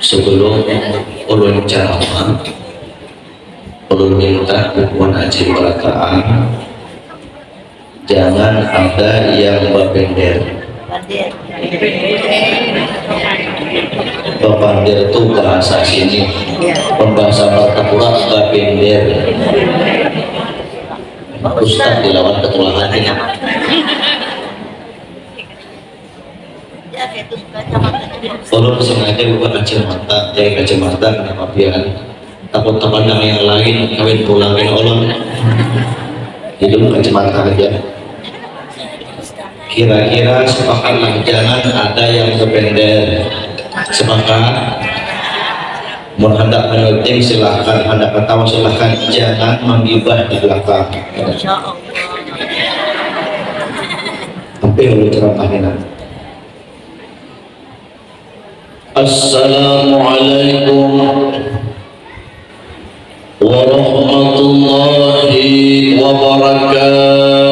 Sebelum ulun ceramah, ulun minta dukungan Haji Barataan, jangan ada yang babender. Babender itu bahasa sini, pembahasa Martapura babender. Ustaz dilawan ketulahannya. Ulun sengaja bukan kacamata, kacamata kenapa biar takut terpandang yang lain kawin pulangin ulun. Hidup kacamata aja. Kira-kira sepakatlah jangan ada yang kepender. Sepakat? Mau hendak menyuting silahkan, hendak ketawa silahkan, jangan menggibah di belakang. Sampai ulun ceramahnya. Assalamualaikum warahmatullahi wabarakatuh.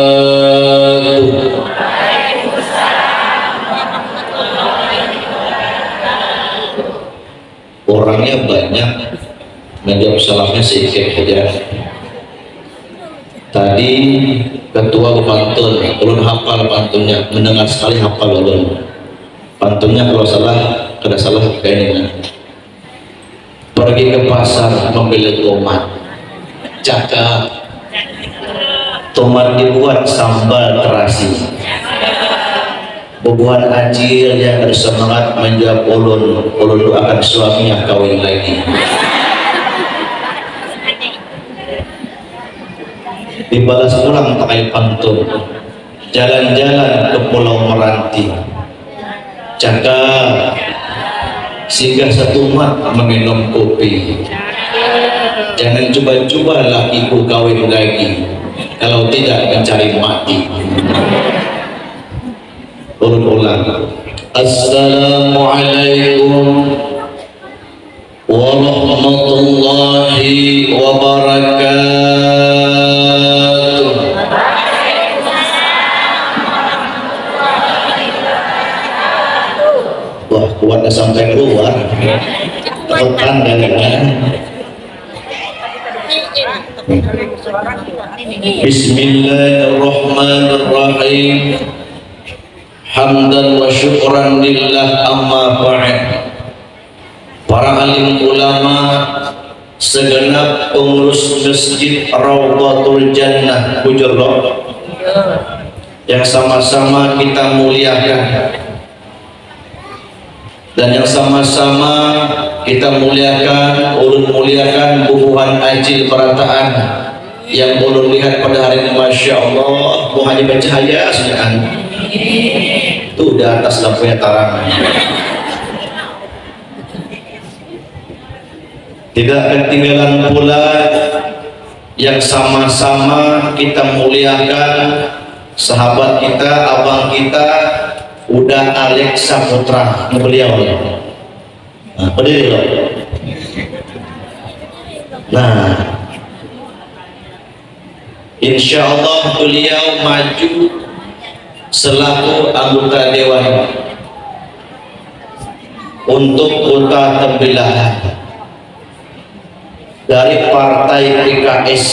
Orangnya banyak, menjawab salamnya sedikit saja. Tadi ketua pantun, ulun hafal pantunnya, mendengar sekali hafal ulun. Pantunnya kalau salah, kada salah kayak ini. Pergi ke pasar membeli tomat, cakap. Tomat dibuat sambal terasi. Bubuhan Acil yang bersemangat menjawab ulun doakan suaminya kawin lagi. Dibalas pulang pakai pantun, jalan-jalan ke Pulau Meranti, cakap singgah satu mat meminum kopi. Jangan coba-coba lakiku kawin lagi, kalau tidak mencari mati. Ulang. Assalamualaikum warahmatullahi wabarakatuh. Wah, kuatnya sampai keluar. Tekan dan Bismillahirrahmanirrahim. Hamdan wa syukran lillah amma ba'd. Para alim ulama, segenap pengurus Masjid Raudhatul Jannah Bujurro yang sama-sama kita muliakan, dan yang sama-sama kita muliakan, ulun muliakan Bubuhan Acil Barataan yang ulun lihat pada hari ini, Masya Allah, Bu Haji bercahaya senyaan. Itu di atas lampunya tarangan. Tidak ketinggalan pula yang sama-sama kita muliakan sahabat kita, abang kita, Uda Alex Saputra, beliau. Nah, berdiri loh. Nah, insya Allah beliau maju selaku anggota dewan untuk kota Tembilahan dari partai PKS.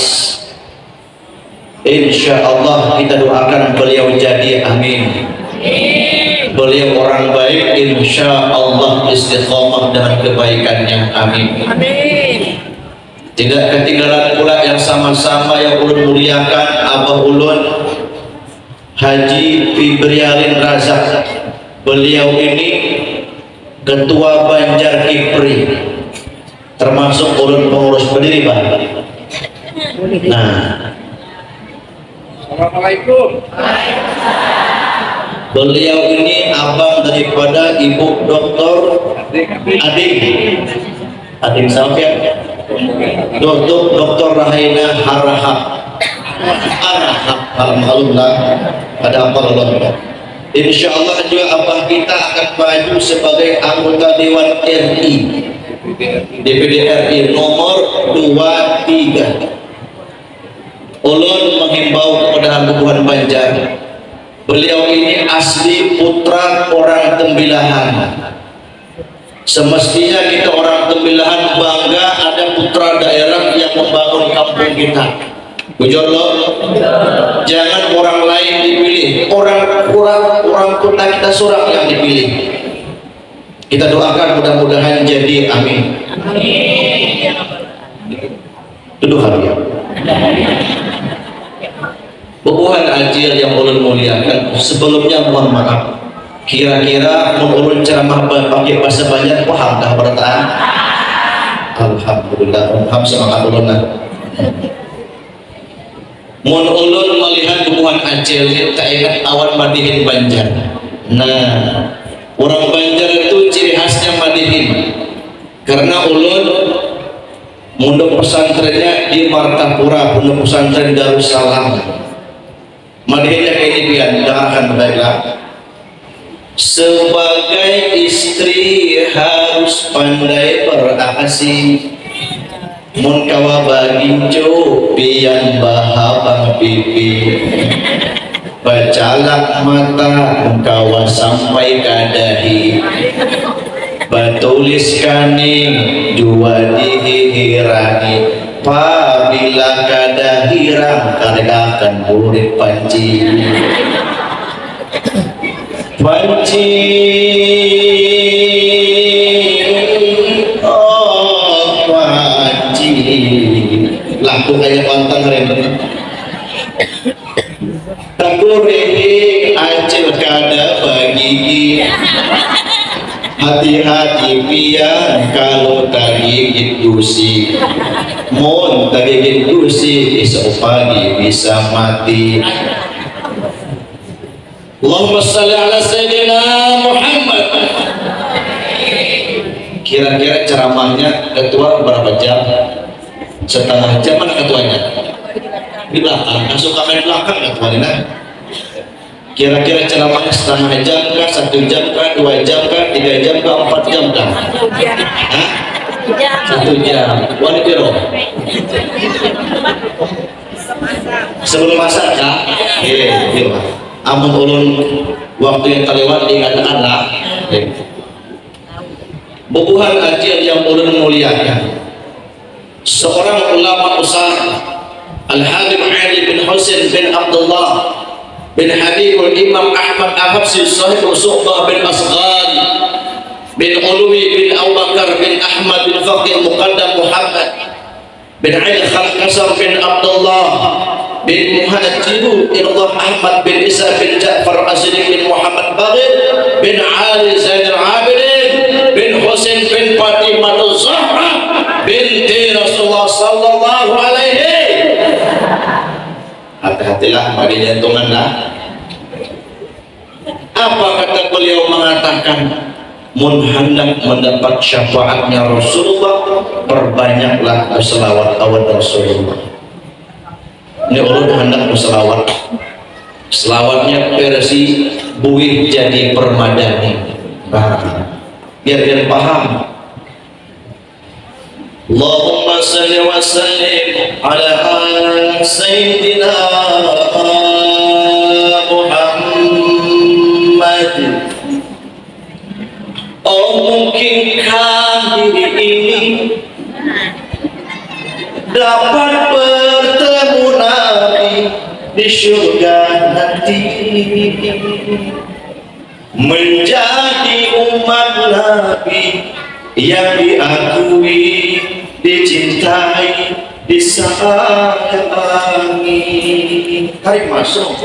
Insya Allah kita doakan beliau jadi, amin. Beliau orang baik, insya Allah istiqomah dengan kebaikannya, amin. Tidak ketinggalan pula yang sama-sama yang ulun muliakan abah ulun Haji Fibrialin Razak. Beliau ini ketua Banjar Kipri, termasuk ulun pengurus berdiri, Pak. Nah, Assalamualaikum. Beliau ini abang daripada Ibu Doktor Adik Safian, Doktor Rahaina Harahap. Alhamdulillah, ada apa Allah. Insya Allah juga abah kita akan maju sebagai anggota Dewan RI, DPD RI nomor 23. Ulun menghimbau kepada Bubuhan Banjar, beliau ini asli putra orang Tembilahan. Semestinya kita orang Tembilahan bangga ada putra daerah yang membangun kampung kita. Bujolo, jangan orang lain dipilih, orang kota kita seorang yang dipilih. Kita doakan mudah-mudahan jadi, amin. Duduk hadiah. Bubuhan ajil yang ulun muliakan, sebelumnya mohon maaf. Kira-kira ulun ceramah pakai bahasa banyak, paham dah berataan? Alhamdulillah, paham semangat ulun. Mun ulun melihat bubuhan ajil, tak ingat awan madihin Banjar. Nah, orang Banjar itu ciri khasnya madihin. Karena ulun pondok pesantrennya di Martapura, pondok pesantren Darussalam. Madihinnya kayak ini pian, dengarkan baiklah. Sebagai istri harus pandai berasih, mun kawa baginjo pian bahabang pipi, bacalak mata kawa sampai kadahi, batulis kaning dua dihirani, pabila kadahirang kargakan murid panci. Panci, oh panci, laku kayak pantang rem. Takuri acil kada bagi, hati-hati pian kalau tagigit gusi. Mon tagigit gusi esok pagi bisa mati. Allahumma salli ala Sayyidina Muhammad. Kira-kira ceramahnya ketua berapa jam? Setengah jam. Mana ketuanya? Di belakang. Masuk kamar belakang ketuanya. Kira-kira ceramahnya setengah jam kah, 1 jam kah, 2 jam kah, 3 jam kah, 4 jam kah? Hah? 1 jam. Wani kiro? Sebelum masak kah? Iya. Amun ulun waktu yang terlewat diingatkan lah. Bubuhan ajil yang ulun muliakan, seorang ulama besar Al-Habib Ali bin Husain bin Abdullah bin Habibul Imam Ahmad Al-Habsi Sahib Su'bah bin Asghari bin Ulwi bin Abu Bakar bin Ahmad bin Faqih Muqaddam Muhammad bin Ali Khalqasar bin Abdullah bin Muhajiru Ilallah Ahmad bin Isa bin Ja'far Asyidik bin Muhammad Baghir bin Ali Zainal Abidin bin Husain bin Fatimah Zahra binti Rasulullah sallallahu alaihi. Hati-hatilah bagi jantunganlah. Apa kata beliau mengatakan, mun hendak mendapat syafaatnya Rasulullah, perbanyaklah berselawat awal Rasulullah. Ini ulun hendak berselawat, selawatnya versi Buih Jadi Permadani. Biar dia paham. Allahumma salli wa sallim ala Sayyidina Muhammad. Oh, mungkinkah diri ini dapat bertemu Nabi di surga nanti, menjadi umat Nabi yang diakui, dicintai, disayangi. Tarik masuk.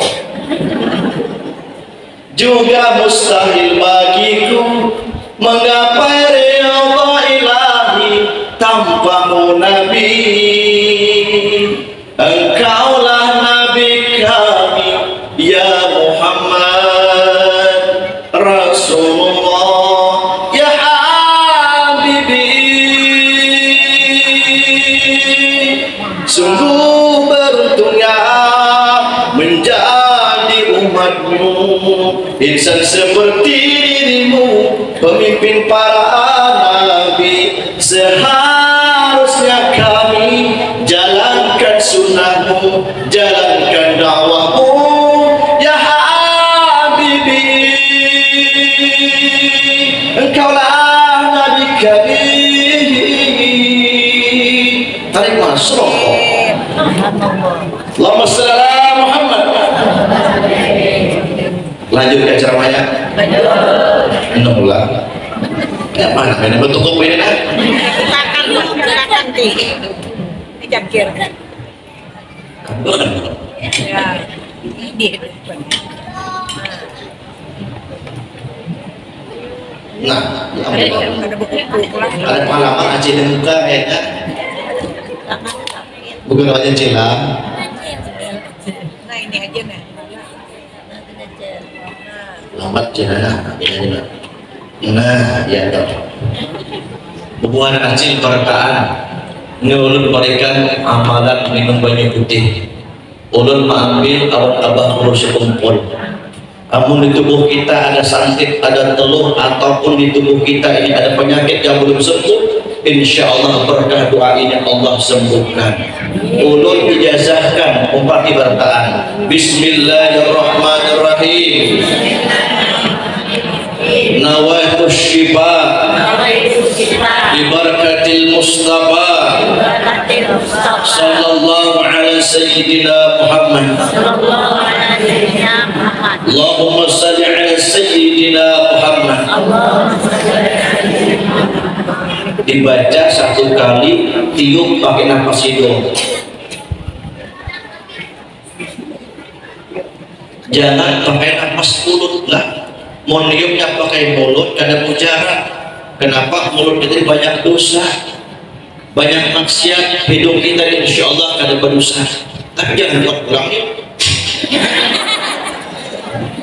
Juga mustahil bagiku menggapai ridha ilahi tanpamu Nabi. Engkaulah Nabi kami ya Muhammad Rasulullah ya Habibi. Sungguh beruntungnya menjadi umatmu, insan seperti dirimu, pemimpin para nabi. Seharusnya kami jalankan sunnahmu, jalankan dakwahmu ya Habibi. Engkaulah Nabi serokok. Allahumma shalli ala Muhammad. Lanjut ke ceramahnya. Lanjut. Ya mana? Ini bentuk kopi ini kan? Makan dulu, makan nanti. Ini jangkir. Bukan. Ya, ini depan. Nah, ya ampun. Ada buku lah. Ada pengalaman Aceh dan muka kayaknya. Bukan aja cilang. Nah ini aja nih. Lambat cina. Nah, ya dong. Hubungan Aceh perkataan. Ini ulun berikan amalan minum banyak putih. Ulun mengambil awal abah ulun sekumpul. Namun di tubuh kita ada santit, ada telur, ataupun di tubuh kita ini ada penyakit yang belum sembuh, insya Allah berkah doa ini Allah sembuhkan. Ulun ijazahkan umpati bertaan. Bismillahirrahmanirrahim. Nawaitu shifa Bibarakatil Mustafa Sallallahu ala Sayyidina Muhammad. Allahumma salli ala Sayyidina Muhammad. Dibaca satu kali, tiup pakai nafas hidung. Jangan pakai nafas mulut lah. Mau niupnya pakai mulut karena mujarab. Kenapa? Mulut kita banyak dosa, banyak maksiat. Hidung kita insya Allah kada berdosa. Tapi jangan buat pulang yuk.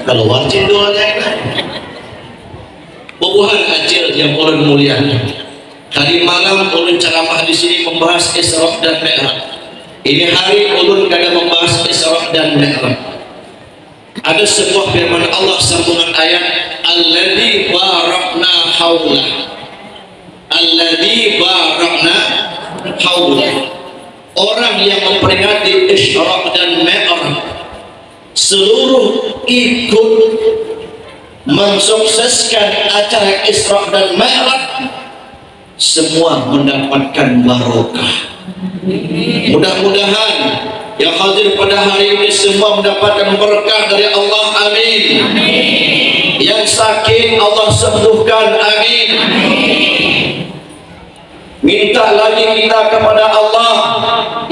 Kalau wajib doanya ini. Bubuhan Aceh yang ulun muliakan. Tadi malam ulun ceramah di sini membahas Isra dan Mi'raj. Ini hari ulun kada membahas Isra dan Mi'raj. Ada sebuah firman Allah sambungan ayat alladzi barakna haula. Alladzi barakna haula. Orang yang memperingati Isra dan Mi'raj seluruh ikut mensukseskan acara Isra dan Mi'raj, semua mendapatkan barokah. Mudah-mudahan yang hadir pada hari ini semua mendapatkan berkah dari Allah, amin. Yang sakit Allah sembuhkan, amin. Minta lagi kita kepada Allah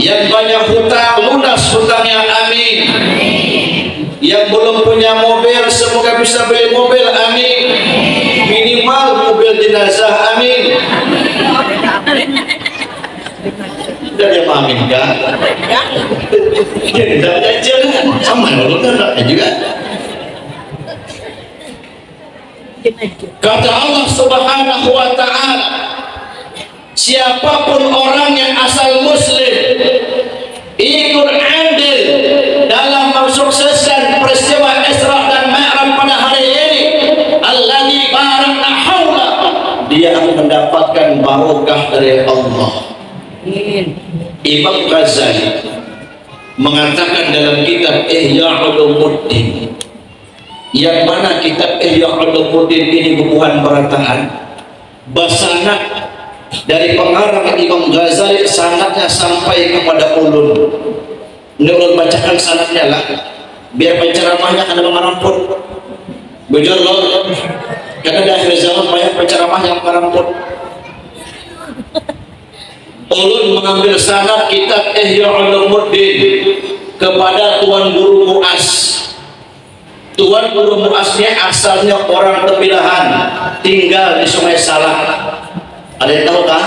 yang banyak hutang, lunas hutangnya, amin. Yang belum punya mobil semoga bisa beli mobil, amin. Minimal mobil jenazah, amin. Dan yang mengaminkan tidak aja sama anaknya juga. Kata Allah Subhanahu wa ta'ala, siapapun orang yang asal muslim ikut andil dalam mensukseskan peristiwa Isra dan Mi'raj pada hari ini, alladzi barakna haula, dia akan mendapatkan barokah dari Allah. Imam Ghazali mengatakan dalam kitab Ihya Ulumuddin, yang mana kitab Ihya Ulumuddin ini bukuan berataan basanad dari pengarang Imam Ghazali, sanadnya sampai kepada ulun. Ini ulun bacakan sanadnya lah, biar penceramahnya ada mengaramput. Bujur loh, karena di akhir zaman banyak penceramah yang mengaramput. Ulun mengambil sanad kitab Ihya Ulumuddin kepada Tuan Guru Mu'az. Tuan Guru Mu'aznya asalnya orang Tepilahan, tinggal di Sungai Salak. Ada yang tahu kah?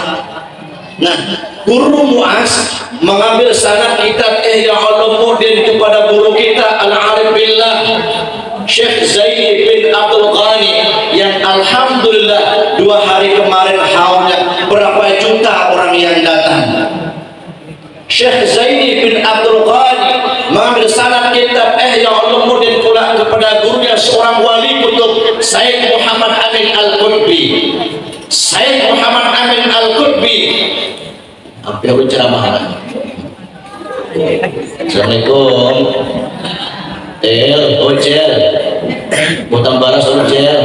Nah, Guru Mu'az mengambil sanad kitab Ihya Ulumuddin kepada guru kita Al-Arif Billah Syekh Zaini bin Abdul Ghani, yang alhamdulillah 2 hari kemarin haulnya berapa juta orang yang datang. Syekh Zaini bin Abdul Ghani mengambil sanad kitab Ihya Ulumuddin pula kepada gurunya seorang wali kutub Sayyid Muhammad Amin Al-Qutbi. Sayyid Muhammad Amin Al-Qutbi apa yang ceramah? Assalamualaikum. Ocel butang baras ocel.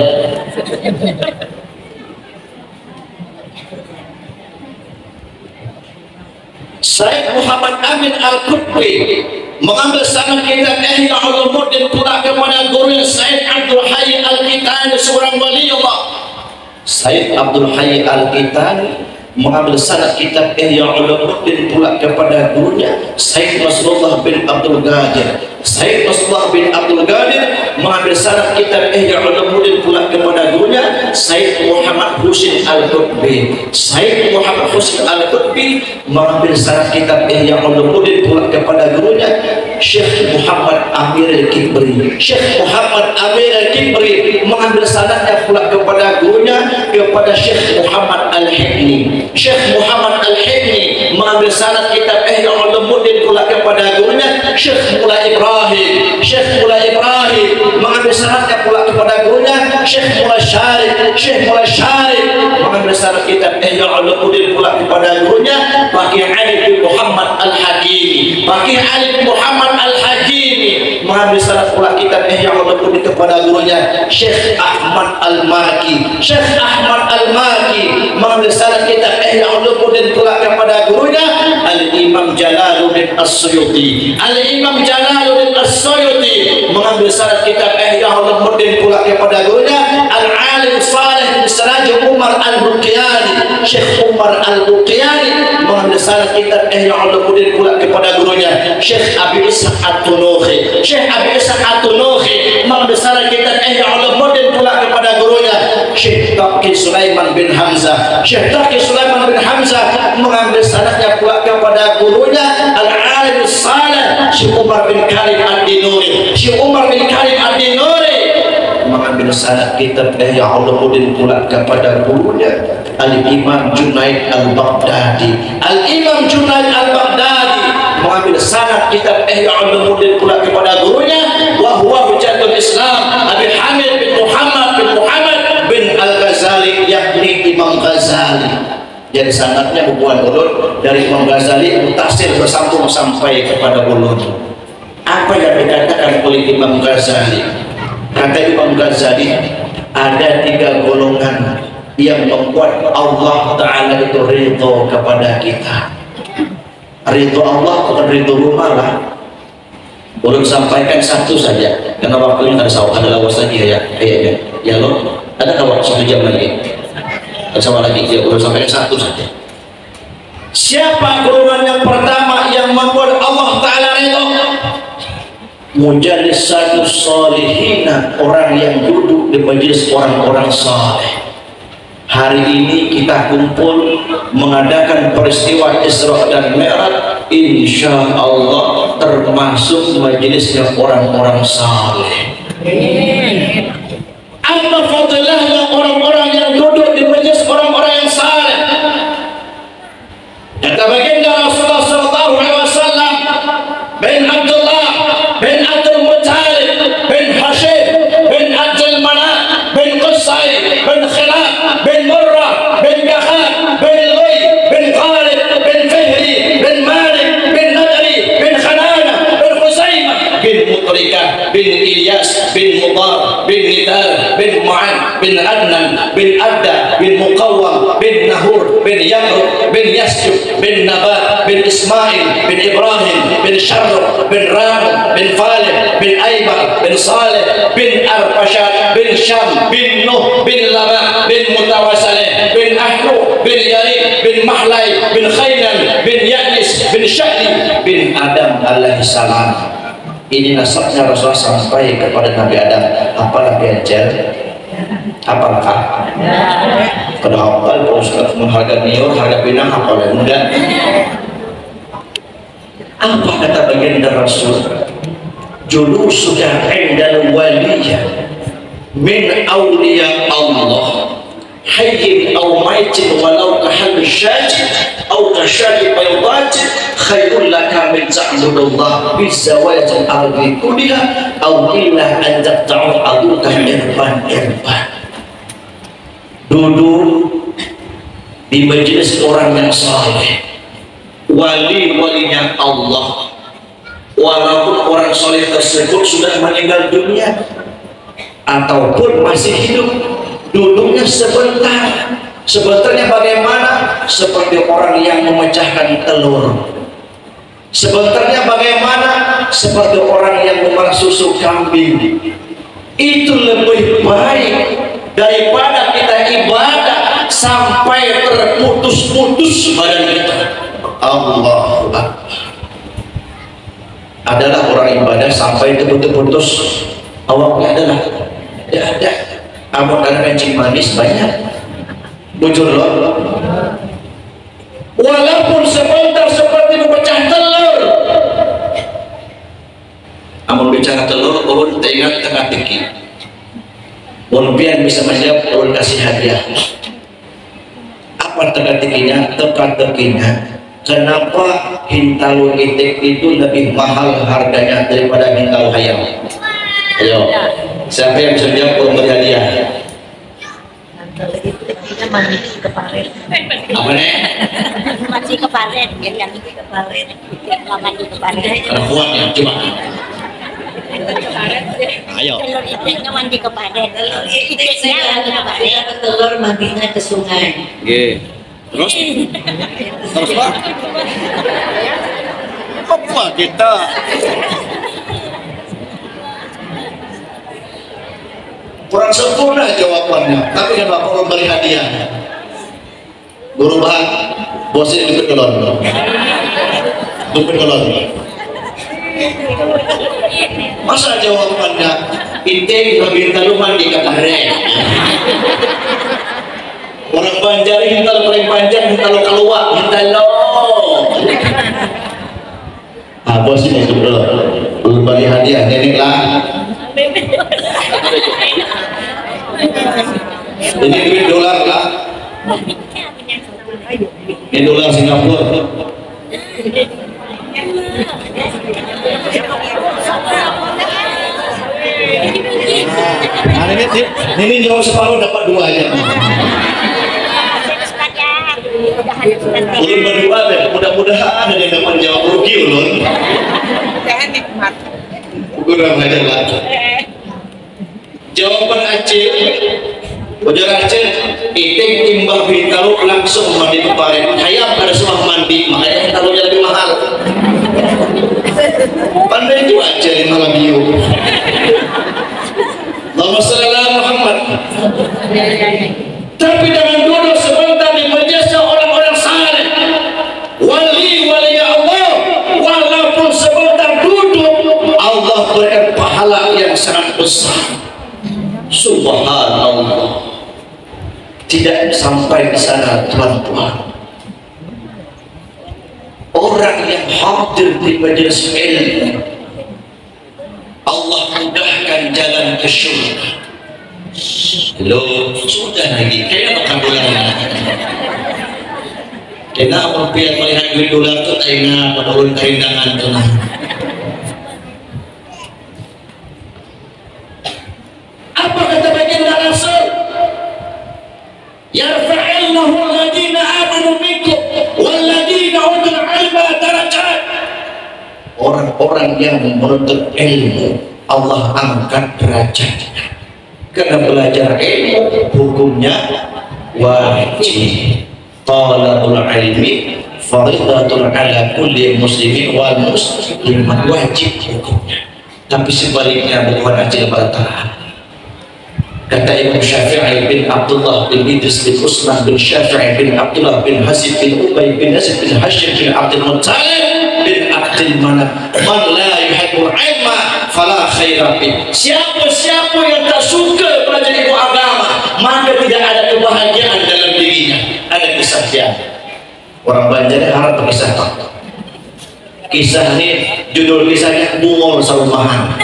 Syekh Muhammad Amin Al-Qutbi mengambil sanad kitab Ihya Ulumuddin pula kepada guru Syekh Abdul Hayy Al-Kitani, seorang wali Allah. Syekh Abdul Hayy Al-Kitani mengambil sanad kitab Ihya Ulumuddin pula kepada gurunya Syekh Nasrullah bin Abdul Qadir. Syekh Nasrullah bin Abdul Qadir mengambil sanad kitab Ihya Ulumuddin pula kepada gurunya Syekh Muhammad Husin Al-Qutbi. Syekh Muhammad Husin Al-Qutbi mengambil sanad kitab Ihya Ulumuddin pula kepada gurunya Syekh Muhammad Amir Al-Kibri. Syekh Muhammad Amir Al-Kibri mengambil sanadnya pula kepada gurunya kepada Syekh Muhammad Al-Hibni. Syekh Muhammad Al-Hibni mengambil sanad kitab Ihya Ulumuddin pula kepada gurunya Syekh Mula Ibrahim. Syekh Mula Ibrahim mengambil sanadnya pula kepada gurunya Syekh Mula Syarif. Syekh Mula Syarif mengambil sanad kitab Ihya Ulumuddin pula kepada gurunya Baqi Ali bin Muhammad Al-Hakimi. Baqi Ali bin Muhammad Al-Hakimi mengambil sanad pula kitab Ihya Ulumuddin kepada gurunya Syekh Ahmad Al-Maki. Syekh Ahmad Al-Maki mengambil sanad kitab Ihya Ulumuddin pula kepada gurunya Al-Imam Jalaluddin As-Suyuti. Al-Imam Jalaluddin As-Suyuti mengambil sanad kitab Ihya Ulumuddin pula kepada gurunya Al-Alim Saleh bin Siraj Umar Al-Buqiyani. Syekh Umar Al-Buqiyani mengambil sanad kitab Ihya Ulumuddin pula kepada gurunya Syekh Abi Ishaq At-Tunuhi. Syekh Abi Ishaq At-Tunuhi mengambil sanad kitab Ihya Ulumuddin pula kepada gurunya Syekh Taqi Sulaiman bin Hamzah. Syekh Taqi Sulaiman bin Hamzah mengambil sanadnya pula kepada gurunya Al-Alim Saleh Syekh Umar bin Karim Ad-Dinuri. Syekh Umar bin Karim Ad-Dinuri mengambil sanad kitab Ihya Ulumuddin pula kepada gurunya Al-Imam Junaid Al-Baghdadi. Al-Imam Junaid Al-Baghdadi mengambil sanad kitab Ihya Ulumuddin pula kepada gurunya wa huwa Hujjatul Islam Abi Hamid bin Muhammad bin Al-Ghazali, yakni Imam Ghazali. Jadi sanadnya hubungan ulun dari Imam Ghazali mutasil bersambung sampai kepada ulun. Apa yang dikatakan oleh Imam Ghazali? Kata Imam Ghazali, ada 3 golongan yang membuat Allah Ta'ala itu ridho kepada kita. Ridho Allah bukan ridho rumah lah. Ulun sampaikan satu saja karena waktunya ada lawas lagi ya. Ya lo ada kawan 1 jam lagi. Sama lagi ya, ulun sampaikan satu saja. Siapa golongan yang pertama yang membuat Allah Ta'ala ridho? Mujalisatus salihina, orang yang duduk di majelis orang-orang saleh. Hari ini kita kumpul mengadakan peristiwa Isra dan Mi'raj, insya Allah termasuk majelisnya orang-orang saleh. Apa fadilahnya orang-orang yang duduk di majelis orang-orang yang saleh? Kata baginda Rasulullah SAW bin Abdullah bin Abdul Muttalib bin Hashim bin Abdul Manaf bin Qusay bin Khilaf bin Murrah bin Ghahan bin Luy bin Khalid bin Fihri bin Malik bin Nadri bin Khanana bin Khuzaimah bin Mutrikah bin Ilyas bin Mudar bin Nidal bin Mu'ad bin Adnan bin Adda bin Muqawwam bin Nahur bin Yamrud bin Yasjub bin Nabat bin Ismail bin Ibrahim bin Sharr bin Ram bin Falih bin Aibar bin Saleh bin Arfashad bin Syam bin Nuh bin Laba bin Mutawassalih bin Ahnu bin Yarid bin Mahlai bin Khainan bin Ya'nis bin Syahli bin Adam alaihissalam. Ini nasabnya Rasulullah sampai kepada Nabi Adam. Apalah biajar? Apalah kah? Kada hafal, Ustaz mengharga niur, harga pinang hafal enggak? Apa kata baginda Rasul? Julusuka indal waliyah min awliya Allah hayyin aw maitin walau kahal syajid aw kashadi baydatin khairul laka min ta'budullah bizawajil ardi kulliha aw illa an taqta'u aduka irfan. Duduk di majelis orang yang saleh, wali-walinya Allah, walaupun orang soleh tersebut sudah meninggal dunia ataupun masih hidup, duduknya sebentar. Sebentarnya bagaimana? Seperti orang yang memecahkan telur. Sebenarnya bagaimana? Seperti orang yang memerah susu kambing. Itu lebih baik daripada kita ibadah sampai terputus-putus badan kita. Allahu Akbar. Adalah orang ibadah sampai terputus-putus awaknya adalah tidak ada. Amun ada kencing manis banyak. Bujur loh. Walaupun sebentar seperti memecah telur. Amun bicara telur, ulun teringat teka-teki. Ulun bisa menjawab, ulun kasih hadiah. Apa teka-tekinya? Teka-tekinya, kenapa hintalu itik itu lebih mahal harganya daripada hintalu ayam? Ayo, siapa yang bisa menjawab? Ulun beri hadiah. Kita mandi ke paret. Apa nih? Mandi ke paret, yang ini ke paret. Mandi ke paret. Kuat ya, coba. Ayo. Telur itiknya mandi ke paret. Itiknya mandi ke paret. Telur mandinya ke sungai. Terus? Terus Pak? Apa kita? Kurang sempurna jawabannya, tapi kan Bapak memberi hadiah. Guru bahan, bosnya dupit kelon. Dupit kelon. Masa jawabannya itik lebih terlalu mandi ke paret. Orang Banjar hintal paling panjang hintal keluar hintal. Ah bos ini sudah belum beri hadiah nenek lah. Ini duit dolar lah. Ini dolar Singapura. Nah, ini jauh separuh dapat dua aja. Ulun berdua deh, mudah-mudahan ada yang dapat jawab rugi ulun. Mudahan nikmat. Kurang aja lah. Jawaban Aceh, ujar Aceh, itik timbang bintaro langsung mandi ke paret. Hayam pada semua mandi, makanya taruhnya lebih mahal. Pandai itu aja di malam biu. Allahumma shalli ala Muhammad. Tapi dengan duduk sebentar di majelis orang-orang saleh, wali Allah, walaupun sebentar duduk, Allah berikan pahala yang sangat besar. Subhanallah. Tidak sampai ke sana tuan-tuan. Orang yang hadir di majelis ilmu, Allah mudahkan jalan ke syurga. Loh, sudah lagi, kayaknya makan dolar. Kena rupiah melihat duit dolar itu kayaknya menurun kerindangan itu. Apa kata baginda Rasul? Yarfa'illahu alladhina amanu minkum walladhina utul ilma darajat. Orang-orang yang menuntut ilmu Allah angkat derajatnya. Karena belajar ilmu hukumnya wajib. Talabul ilmi fardhatun ala kulli muslimin wal muslimat, wajib hukumnya. Tapi sebaliknya bukan Aceh Barat. Kata Imam Syafi'i bin Abdullah bin Idris bin Usman bin Syafi'i bin Abdullah bin Hasib bin Ubay bin Nasib bin Hashim bin Abdul Muttalib bin Abdul Manaf, man la yuhibbul ilma fala khaira bih. Siapa-siapa yang tak suka belajar ilmu agama, maka tidak ada kebahagiaan dalam dirinya, ada kesaktian. Orang Banjar harap berkisah. Kisah ini, judul kisahnya Bungol Sarumahan.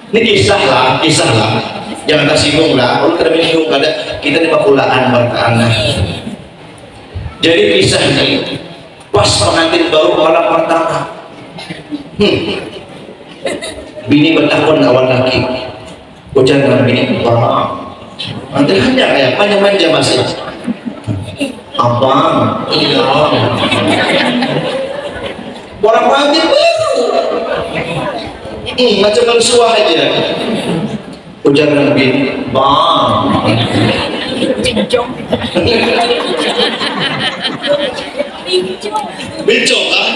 Ini kisah lah, jangan tersinggung lah. Kalau kita menyinggung kita ini bakulaan bertanah. Jadi kisah ini pas pengantin baru malam pertama, bini bertakun lawan laki, ujar dengan bini, wah, nanti hanya kayak manja-manja masih, abang, iya, orang pengantin baru. Macam bersuah aja. Ujar Nabi, bang. Bencong kan?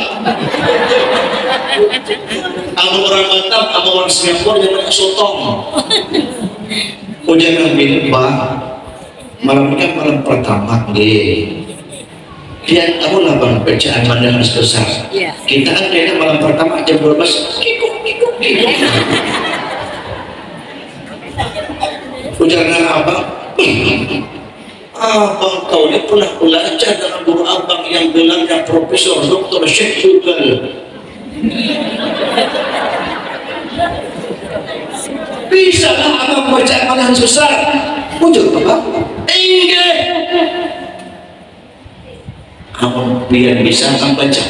Sama orang Batam, sama orang Singapura yang mereka sotong. Udah ngambil Pak, malam ini kan malam pertama deh. Dia tahu lah bang, bacaan mana harus besar. Kita kan kayaknya malam pertama jam 12 kikuk. Ujarkan abang, abang kau ini pernah belajar dengan guru abang yang gelarnya Profesor Dr. Syekh Google. Bisa lah abang bacaan mana harus besar? Ujar abang, enggak. Abang biar bisa abang baca.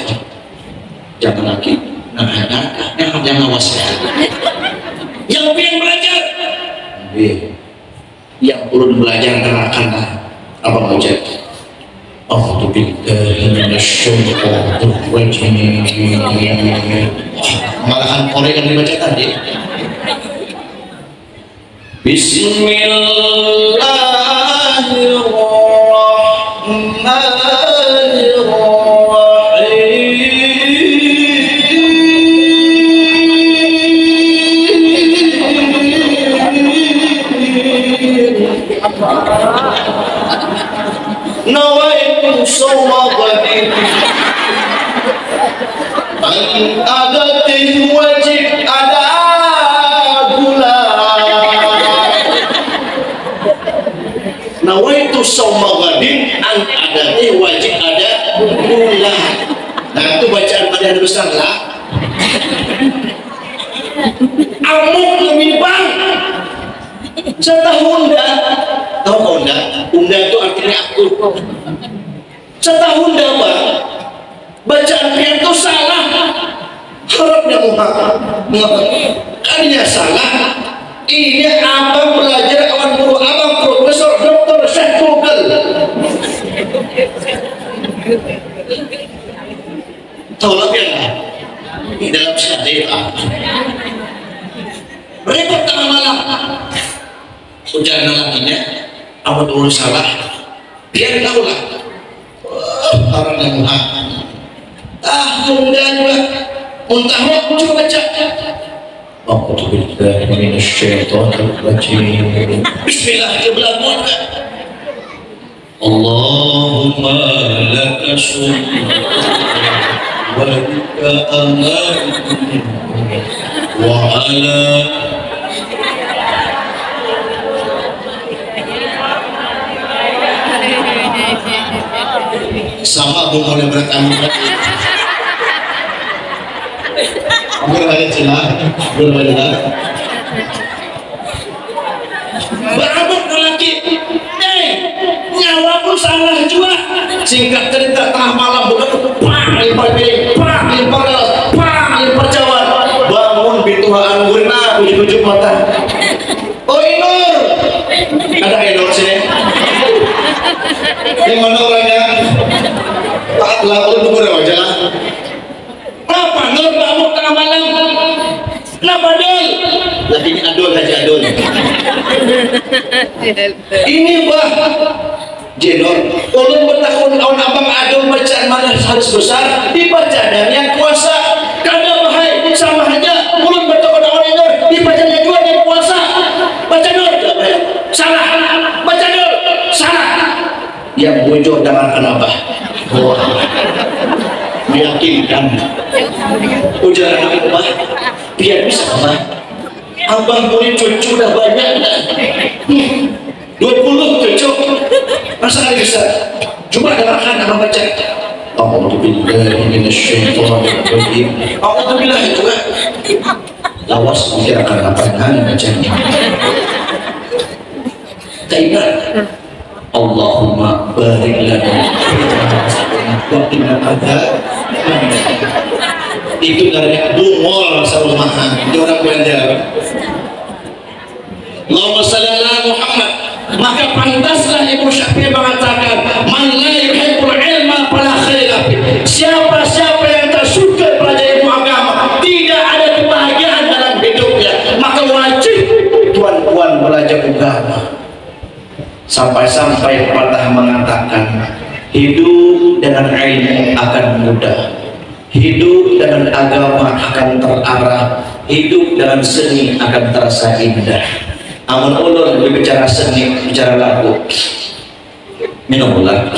Jangan lagi, jangan awas ya. Yang biar belajar. Yang belum belajar akan abang baca. A'udzu billahi minasyaitonir rajim. Malahan orang yang dibaca tadi. Nawaitu sawma ghadin adatin wajib ada gula. Nawaitu sawma ghadin adatin wajib ada gula. Nah itu bacaan pada besar lah. Amuk lebih bang. Setahun dah. Tahu unda? Unda itu artinya aku. Setahun dah bang. Bacaan pian itu salah. Harapnya Muhammad. Kalinya salah. Ini abang belajar kawan guru abang Profesor Dr. Syekh Google. Tahu lagi ya? Di dalam syariat. Repot tengah malam. Ujar lakinya, apa dulu salah? Biar tahu lah. Orang yang mudah juga. Muntah coba baca. A'udzu billahi minasyaitonir rajim. Bismillah kiblatun. Allahumma laka syukru wa laka aman wa ala sama aku mulai bertamu belum ada celah berabuk lagi nyawa pun salah juga. Singkat cerita tengah malam bukan lempar Jawa bangun pintu anggurna ujuk-ujuk mata. Oh Inur ada Inur sini di mana orangnya Pak lalu tunggu aja lah. Apa Nur bangun tengah malam? Kenapa Dul? Lagi ini Adul Haji Adul. Ini bah Jenor, ulun bertahun-tahun abang Adul bacaan mana harus besar dibaca dan yang kuasa. Kada bahai sama aja ulun bertahun-tahun itu dibacanya juga yang kuasa. Baca Nur salah, baca Nur salah. Yang bujur dengan abah. Meyakinkan ujaran abah biar bisa abah. Abang punya cucu dah banyak dah. 20 cucu. Masa hari besar. Coba dengarkan abang baca. A'udzu billahi minasyaitonir rajim. A'udzu billahi juga. Lawas dia akan apakan bacanya. Taingat. Allahumma barik lana wa qina adza. Itu dari bungol saumahan itu orang Banjar. Allahumma shalli ala Muhammad. Maka pantaslah Ibu Syafi'i mengatakan man la yuhibbul ilma fala khaira fi. Siapa-siapa yang tak suka belajar ilmu agama tidak ada kebahagiaan dalam hidupnya. Maka wajib tuan-tuan belajar agama. Sampai-sampai pernah mengatakan hidup dengan ilmu akan mudah, hidup dengan agama akan terarah, hidup dengan seni akan terasa indah. Amun ulun berbicara seni, bicara lagu, minum ulang.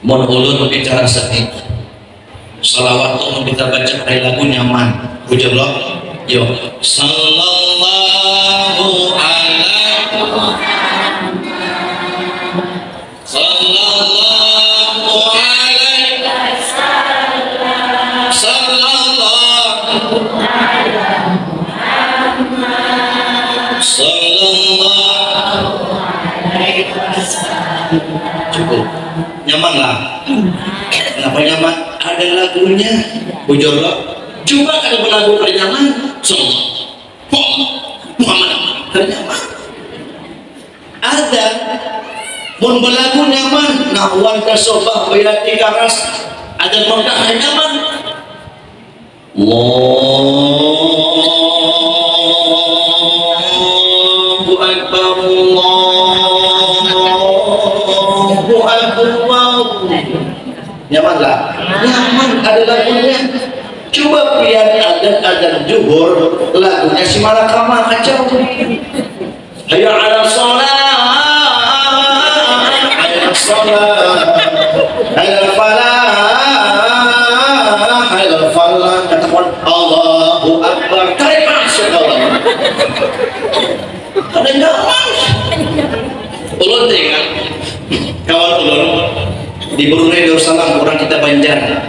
Mun ulun berbicara seni, salawat ulun kita baca pakai lagu nyaman, bujur lo, yo. Sallallahu alaihi sallallahu alaihi sallallahu alaihi cukup nyaman lah. Kenapa nyaman? Ada lagunya, bujur lo. Coba ada lagu nyaman, Muhammad nyaman. Ada mun belagu nyaman, nawan kasobah bayati karas, ada mengkah nyaman. Allahu Akbar, Allahu Akbar. Nyaman lah, nyaman ada lagunya. Coba lihat adan zuhur, lagunya si Malakama kacau. Hayya 'ala shalah, hayya shalah, hayya falah, hayya falah. Katakan Allahu Akbar, tarik masuk Allah. Ada nyaman. Ulun teringat kawan ulun di Brunei Darussalam, orang kita Banjar.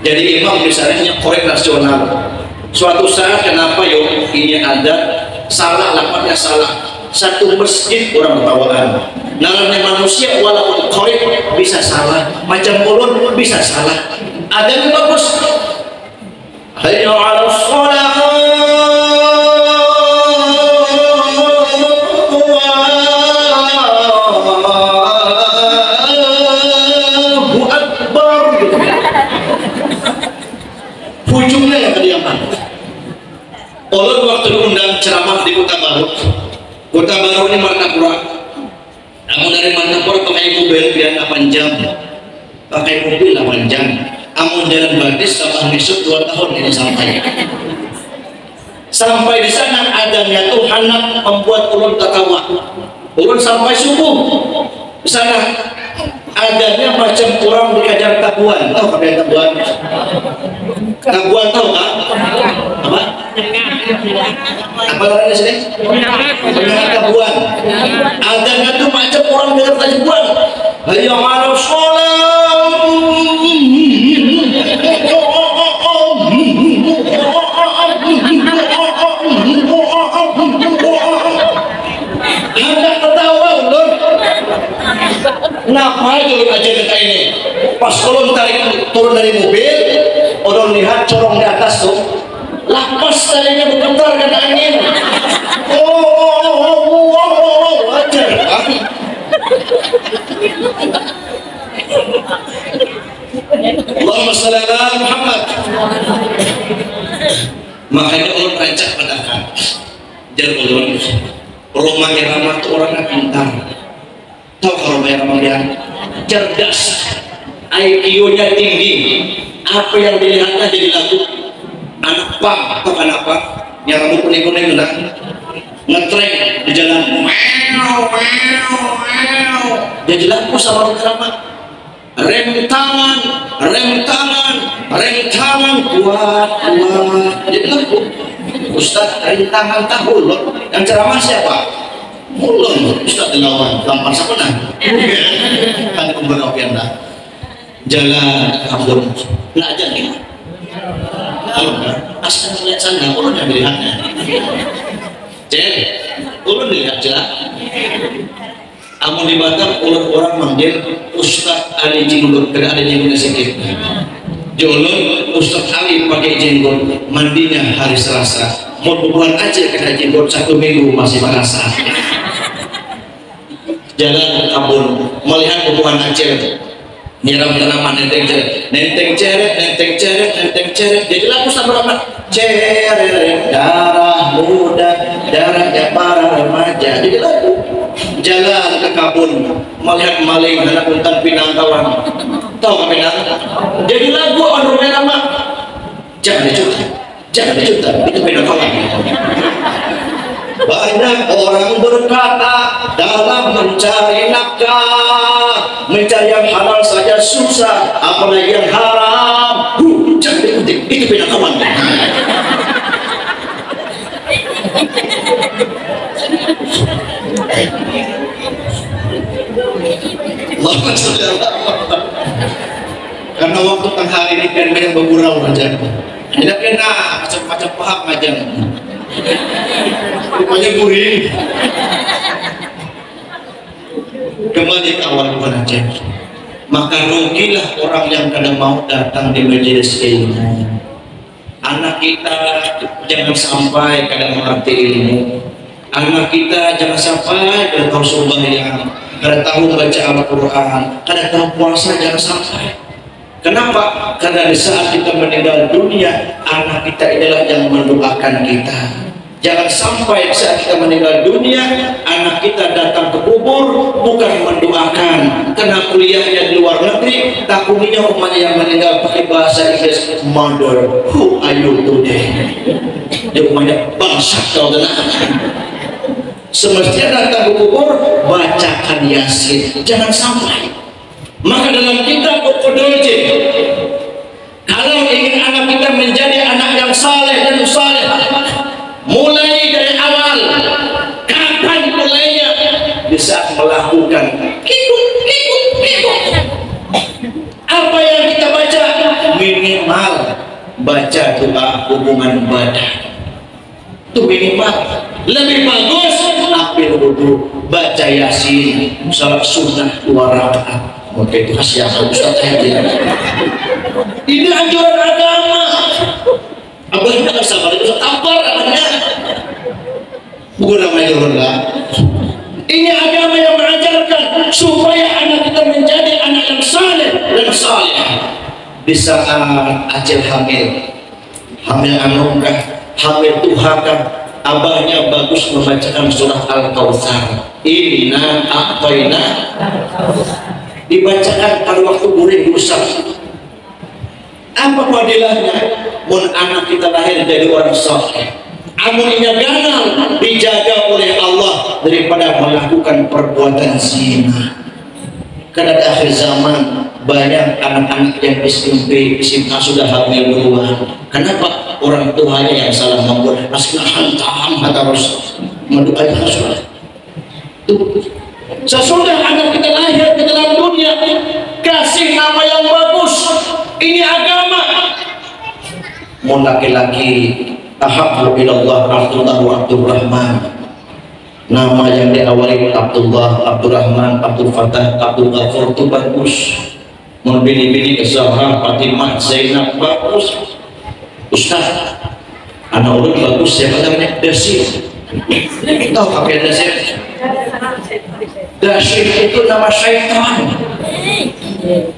Jadi imam misalnya korek nasional. Suatu saat kenapa yo ini ada salah, lapatnya salah. Satu masjid orang bertawaan. Namanya manusia walaupun korek bisa salah, macam ulun bisa salah. Ada yang bagus. Hayya 'alas shalah. Ujungnya yang kediaman. Ulun waktu diundang ceramah di Kota Baru. Kota Baru ini Martapura. Amun dari Martapura pakai mobil biar 8 jam. Pakai mobil 8 jam. Amun jalan batis tambah besok 2 tahun ini sampai. Sampai di sana adanya tuh anak membuat ulun tertawa. Ulun sampai subuh di sana. Adanya macam orang dikejar tabuan. Tahu apa yang tabuan? Tabuan tahu kan? Apa? Apa namanya sini? Tabuan. Adanya tuh macam orang dikejar tabuan. Hayya 'ala shalah. Anak ketawa ulun. Kenapa itu aja kita ini? Pas ulun turun dari mobil, ulun lihat corong di atas tuh, lapas tadinya berputar kena angin. Aja. Allahumma shalli ala Muhammad. Makanya ulun rancak padakan. Jar ulun, rumah yang ramah itu orangnya pintar. Tahu kalau bayar ramah cerdas, IQ-nya tinggi. Apa yang dilihatnya jadi lagu. Anak pang atau anak pang yang rambut kuning-kuning udah ngetrek di jalan. Dia jelas sama ramah. Rem tangan, kuat. Jadi lagu. Ustaz rem tangan tahu loh. Yang ceramah siapa? Mulun, Ustaz Dilawan, lampar sapena. Kan kumberok yang dah. Jalan kampung, nak aja nih. Kalau asal melihat sana, ulun yang melihatnya. Cek, ulun lihat jelas. Amun di Batam, ulun orang manggil Ustaz Ali Jenggot, kena ada jenggot sedikit. Jolon Ustaz Ali pakai jenggot, mandinya hari Selasa. Mau bulan aja kena jenggot 1 minggu masih merasa. Jalan ke Ambon melihat hubungan Aceh nyiram tanaman nenteng ceret jadi lagu sama ceret darah muda darahnya para remaja jadi lagu jalan ke kabun melihat maling anak untan pinangkawan tahu kami jadi lagu anu nama jangan dicuta itu pinangkawan. Banyak orang berkata dalam mencari nafkah, mencari yang halal saja susah, apalagi yang haram. Jangan diikuti, itu beda kawan. Karena waktu tengah hari ini kan banyak bergurau aja. Tidak kena macam-macam paham aja. Rupanya guring. Kembali ke awal bukan aja. Maka rugilah orang yang kadang mau datang di majelis ilmu. Anak kita jangan sampai kadang mengerti ilmu. Anak kita jangan sampai kadang tahu sembahyang, kadang tahu baca Al-Quran, kadang tahu puasa, jangan sampai. Kenapa? Karena di saat kita meninggal dunia, anak kita inilah yang mendoakan kita. Jangan sampai saat kita meninggal dunia, anak kita datang ke kubur bukan mendoakan. Karena kuliahnya di luar negeri, takutnya umatnya yang meninggal pakai bahasa Inggris, mother, who are you today? Dia umatnya bangsa kau tenang. Semestinya datang ke kubur, bacakan Yasin. Jangan sampai. Maka dalam kitab Qudulji, kalau ingin anak kita menjadi anak yang saleh dan saleh, mulai dari awal. Kapan mulainya? Di saat melakukan kikut. Apa yang kita baca? Minimal baca doa hubungan badan. Itu minimal. Lebih bagus ambil wudu, baca Yasin, salat sunnah 2 rakaat. Oke, itu khasiat Ustaz Hadi. Ini anjuran agama. Abah ini tak sabar itu tampar anaknya. Bukan namanya rendah. Ini agama yang mengajarkan supaya anak kita menjadi anak yang saleh dan saleh. Di saat Acil hamil anugerah, hamil tuhaka, abahnya bagus membacakan surah Al-Kautsar. Inna a'tayna dibacakan pada waktu guring besar. Apa fadilahnya? Mun anak kita lahir jadi orang saleh, amuninya ganal dijaga oleh Allah daripada melakukan perbuatan zina. Karena di akhir zaman banyak anak-anak yang SMP, SMA sudah hamil duluan. Kenapa? Orang tuanya yang salah membuat asal hantam harus mendoakan salah. Sesudah anak kita lahir ke dalam dunia, kasih nama yang bagus. Ini agama. Mau laki-laki ahabbu ilallah Abdullah wa Abdurrahman. Nama yang diawali Abdullah, Abdurrahman, Abdul Fatah, Abdul Ghafur itu bagus. Mau bini-bini Zahra, Fatimah, Zainab bagus. Ustaz, anak urut bagus, siapa namanya? Dasir. Tahu apa yang Dasir? Dasir itu nama syaitan.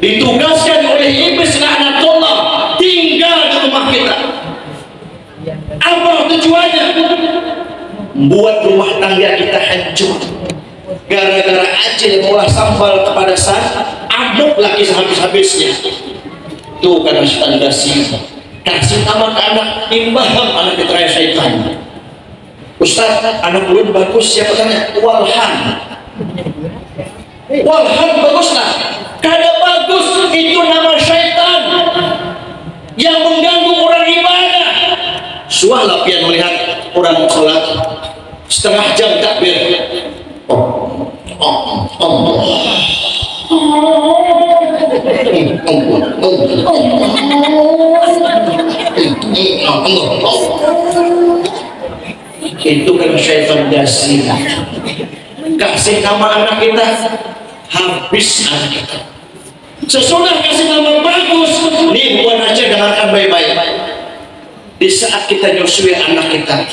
Ditugaskan oleh iblis laknatullah tinggal di rumah kita. Apa tujuannya? Membuat rumah tangga kita hancur. Gara-gara Acil mengolah sambal kepada saat aduk lagi sehabis-habisnya. Itu karena syaitan Dasir. Kasih nama ke anak, imbaham anak kita syaitan. Ustaz, anak ulun bagus, siapa tanya? Walhan. Walhan baguslah. Kada bagus, itu nama syaitan yang mengganggu orang ibadah. Sualah pian melihat orang sholat setengah jam takbir. Itu kan syaitan Dasir. Kasih nama anak kita, habis anak kita. Sesudah kasih nama bagus, nih buat aja dengarkan baik-baik. Di saat kita nyusui anak kita,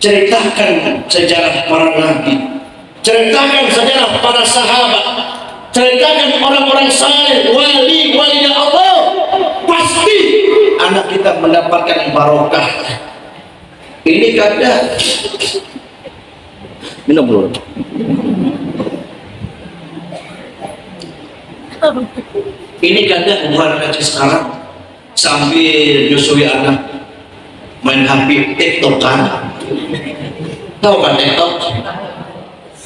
ceritakan sejarah para nabi, ceritakan sejarah para sahabat. ceritakan orang-orang saleh, wali-walinya Allah, pasti anak kita mendapatkan barokah. Ini kadang minum dulu. Ini kadang bukan kecil sekarang sambil nyusui anak main HP TikTok kan, tahu kan TikTok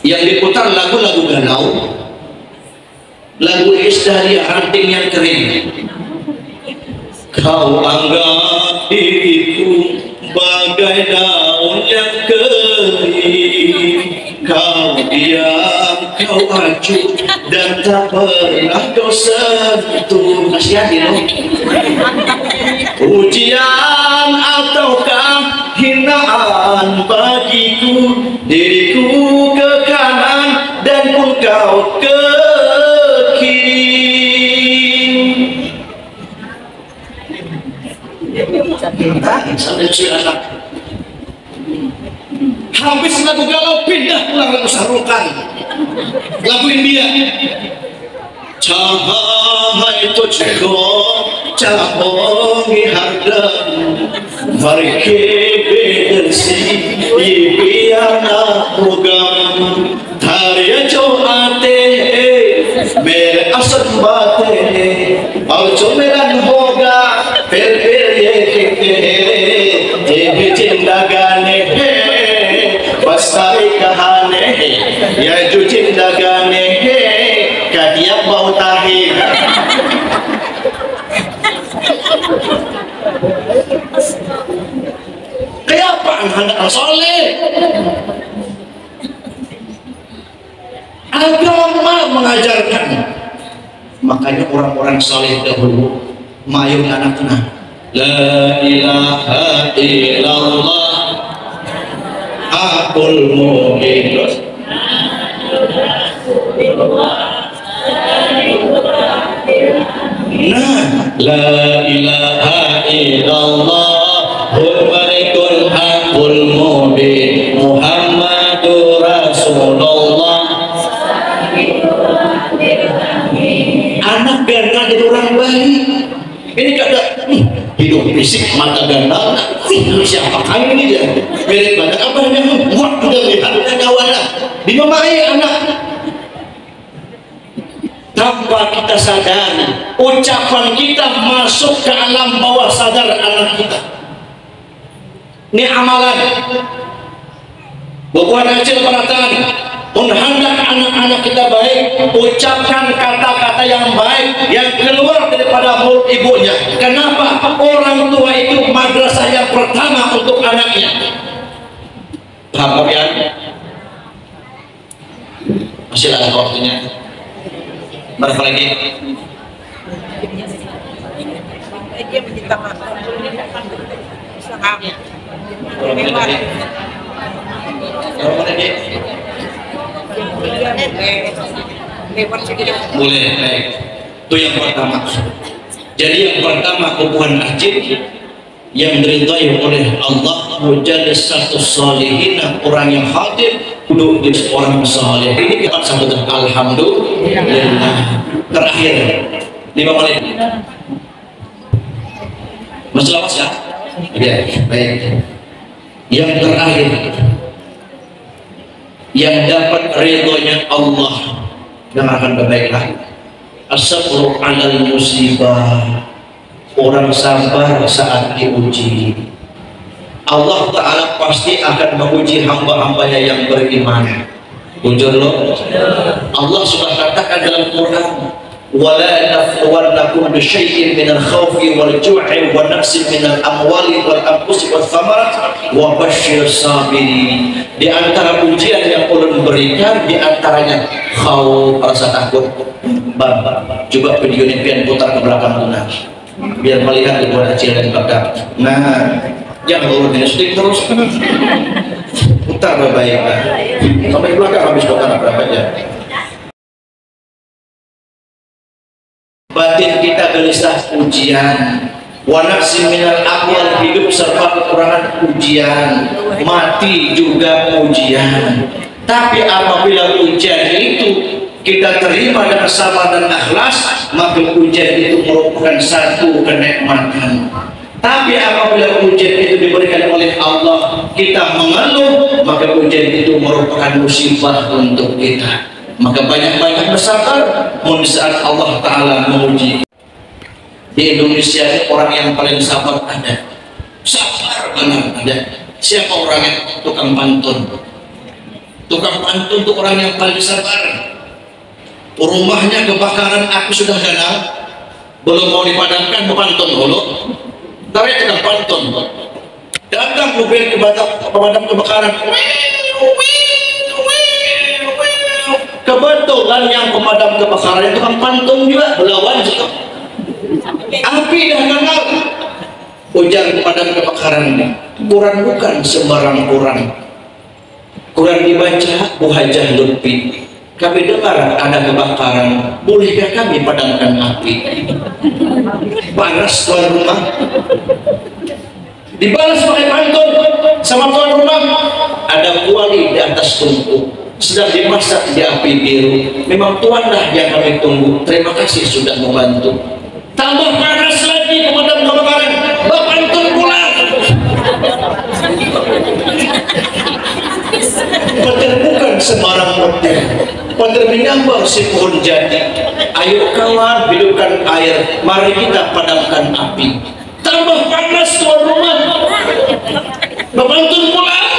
yang diputar lagu-lagu galau, lagu Isdahlia ranting yang kering. Kau anggap diriku bagai daun yang kering, kau diam, kau acuh dan tak pernah kau sentuh. Kasihan dulu. Ujian ataukah hinaan bagiku, diriku ke kanan dan pun kau ke kiri. Habis lagu galau pindah pulang lagu sarukan, lagu India. Cahaya tujuhku cabongi hardam marke bersih ibiana program tharya choate mere asat bate aur chomeran hoga fir ye ye zindagane bastari kahane ya jo zindagane kadiak bau tahi. Kenapa anak soleh? Agama mengajarkan. Makanya orang-orang soleh dahulu mayung anak-anak. La ilaha illallah aqul mu'min. Nah, la ilaha illallah huwaikul hakul mubin Muhammadur Rasulullah. Anak ganda jadi orang baik. Ini kadang hidung fisik mata ganda. Siapa kali ini dia? Mirip banget abahnya. Buat udah lihat kawan dimamai anak. Tanpa kita sadar, ucapan kita masuk ke alam bawah sadar anak kita. Ini amalan. Bukan kecil perhatian. Menghendak anak-anak kita baik, ucapkan kata-kata yang baik yang keluar daripada mulut ibunya. Kenapa? Orang tua itu madrasah yang pertama untuk anaknya. Paham ya? Masih ada waktunya. Berapa lagi? Dia meminta maaf. Boleh, baik. Itu yang pertama. Jadi yang pertama hubungan ajib yang diridhai oleh Allah, mujalis satu salihin, orang yang hadir duduk di orang saleh. Ini kita sambut alhamdulillah. Terakhir 5 menit. Masih lawas ya? Ya, baik. Yang terakhir yang dapat ridhonya Allah yang akan berbaiklah as-sabru 'alal musibah. Orang sabar saat diuji. Allah Ta'ala pasti akan menguji hamba-hambanya yang beriman. Jujur loh, Allah sudah katakan dalam Quran, wala nafluwannakum bisyai'in minal khawfi wal ju'i wa naqsin minal amwali wal anfusi wal thamarat wa basyir sabirin. Di antara ujian yang ulun berikan, di antaranya khawf, rasa takut. Coba video ini pian putar ke belakang tunang biar melihat ibu kecil dan bakar. Nah, jangan urut ini sedikit terus putar baik-baik sampai belakang habis bakar berapa jam. Batin kita gelisah ujian, wanafsi minal aqwal, hidup serba kekurangan ujian, mati juga ujian. Tapi apabila ujian itu kita terima dengan sabar dan ikhlas, maka ujian itu merupakan satu kenikmatan. Tapi apabila ujian itu diberikan oleh Allah, kita mengeluh, maka ujian itu merupakan musibah untuk kita. Maka banyak-banyak bersabar di saat Allah Ta'ala menguji. Di Indonesia ini orang yang paling sabar ada. Sabar benar ada. Siapa orangnya? Tukang pantun. Tukang pantun itu orang yang paling sabar. Rumahnya kebakaran, aku sudah kenal, belum mau dipadamkan, pantun dulu. Tapi tukang pantun. Datang mobil pemadam kebakaran. Kebetulan yang pemadam kebakaran itu kan pantun juga, belawan juga. Api dah kenal. Ujar pemadam kebakaran ini, Quran bukan sembarang Quran. Quran dibaca Bu Hajah Lutfi. Kami dengar ada kebakaran, bolehkah kami padamkan api? Panas tuan rumah. Dibalas pakai pantun sama tuan rumah. Ada kuali di atas tungku, sedang dimasak di api biru. Memang tuanlah yang kami tunggu. Terima kasih sudah membantu. Tambah panas lagi pemadam kebakaran. Pantun pulang. Poter bukan sembarang poter. Poter menyambar si pohon jati. Ayo kawan, hidupkan air. Mari kita padamkan api. Tambah panas tuan rumah. Pantun pulang.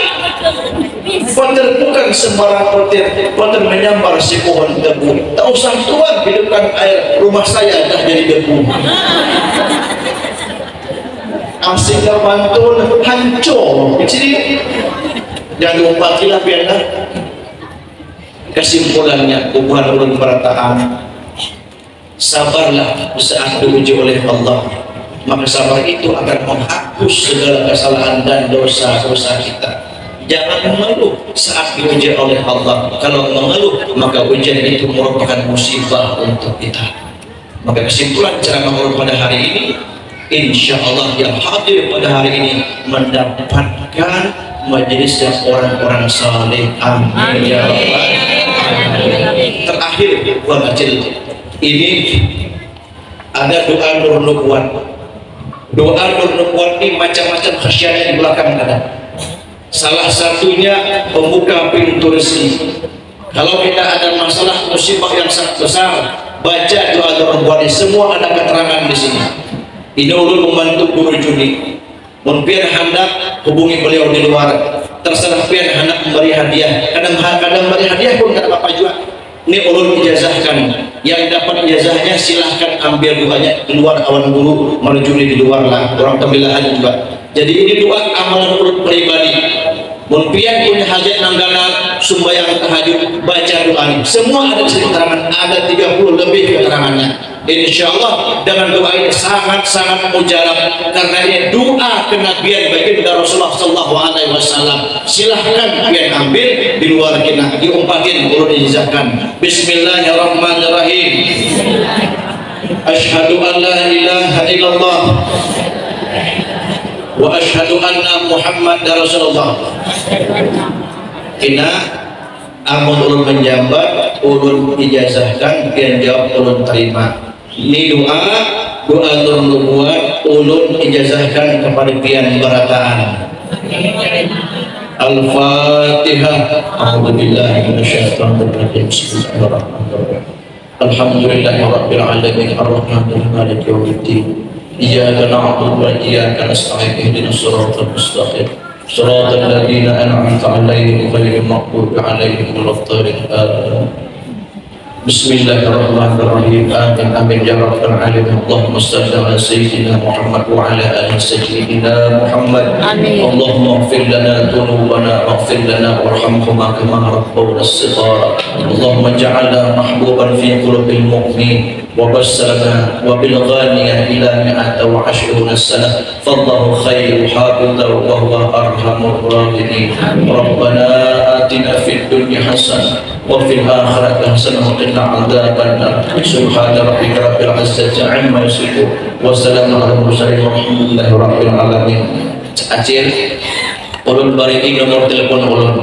Poter bukan sembarang poter. Poter menyambar si pohon tebu. Tak usah tuan, hidupkan air. Rumah saya dah jadi debu. Asiklah pantun hancur. Jadi jangan diumpatilah biarlah. Kesimpulannya, hubungan ulun perataan, sabarlah saat diuji oleh Allah, maka sabar itu akan menghapus segala kesalahan dan dosa-dosa kita. Jangan mengeluh saat diuji oleh Allah. Kalau mengeluh, maka ujian itu merupakan musibah untuk kita. Maka kesimpulan ceramah ulun pada hari ini, insya Allah yang hadir pada hari ini mendapatkan majelis yang orang-orang saleh. Amin ya rabbal. Terakhir buat kecil ini ada doa nur nubuat. Doa nur nubuat ini macam-macam khasiatnya di belakang ada. Salah satunya membuka pintu rezeki. Kalau kita ada masalah musibah yang sangat besar, baca doa nur nubuat ini, semua ada keterangan di sini. Ini ulun membantu guru judi. Mungkin hendak hubungi beliau di luar. Terserah pian hendak memberi hadiah. Kadang beri hadiah pun tak apa-apa juga. Ini ulun ijazahkan. Yang dapat ijazahnya silahkan ambil doanya di luar awan guru, menuju di luar lah. Orang tembilahan juga. Jadi ini doa amalan ulun pribadi. Mungkin punya hajat nanggana sumbayang tahajud, baca doa ini. Semua ada keterangan, ada 30 lebih keterangannya. Insya Allah dengan doa ini sangat-sangat mujarab, karena ini doa kenabian baginda Rasulullah SAW. Silahkan kalian ambil di luar kita, diumpatin perlu dijazakan. Bismillahirrahmanirrahim. Asyhadu an la ilaha illallah wa asyhadu anna Muhammad Rasulullah. Kina amun ulun menjabat, ulun ijazahkan, pian jawab ulun terima. Ini doa nur nubuat ulun ijazahkan kepada pian berataan. Al-Fatihah. A'udzubillahi minasyaitonir rajim. Bismillahirrahmanirrahim. Alhamdulillahirabbil alamin arrahmanir rahim maliki yaumiddin. Iyyaka na'budu wa iyyaka nasta'in ihdinas siratal mustaqim. Shiratal ladzina an'amta 'alaihim ghairil maghdubi 'alaihim waladdallin. Bismillahirrahmanirrahim. Amin amin ya rabbal alamin. Allahumma shalli ala sayyidina Muhammad wa ala ali sayyidina Muhammad. Amin. Allahumma ighfir lana dhunubana waghfir lana warhamhuma kama rabbawna shighara. Allahumma ij'alna mahbuban fi qulubil mu'minin wa bassalna wa bil ghaniyah ila 120 sanah. Fallahu khairu hafidha wa huwa arhamur rahimin. Rabbana atina fid dunya hasanah wa fil akhirati hasanah wa qina adzaban nar. Subhana rabbika rabbil izzati 'amma yasifun wa salamun 'alal mursalin walhamdulillahi rabbil alamin. Acil ulun bari nomor telepon ulun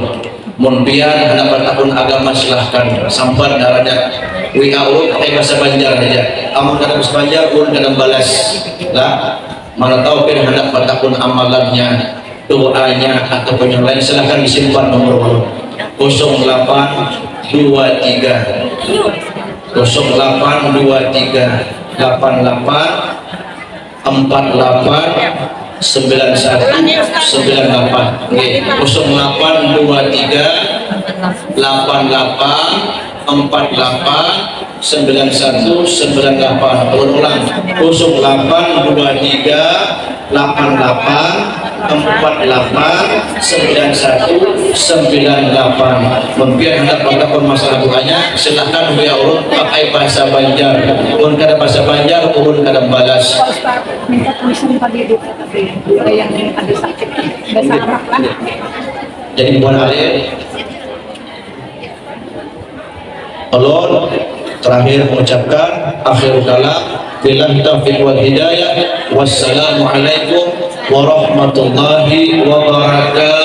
mun pian hendak bertakun agama silahkan sampan darahnya WA urut pakai bahasa Banjar aja. Amun kada bahasa Banjar urut kada balas lah. Mana tahu pian hendak bertakun amalannya, doanya ataupun yang lain, silahkan disimpan nomor urut 0823 0823 88 9198 0823 88 48 9198. Ulang 0823 88 48 9198. Mungkin hendak bertakun masalah doanya silahkan beliau urut pakai bahasa Banjar. Pun kada bahasa Banjar urut kada balas. Minta tulisan pagi di tapi yang ada sakit bahasa Arab kan. Jadi buat alir Allah terakhir mengucapkan akhir kalam billahi taufiq wal hidayah. Wassalamualaikum warahmatullahi wabarakatuh.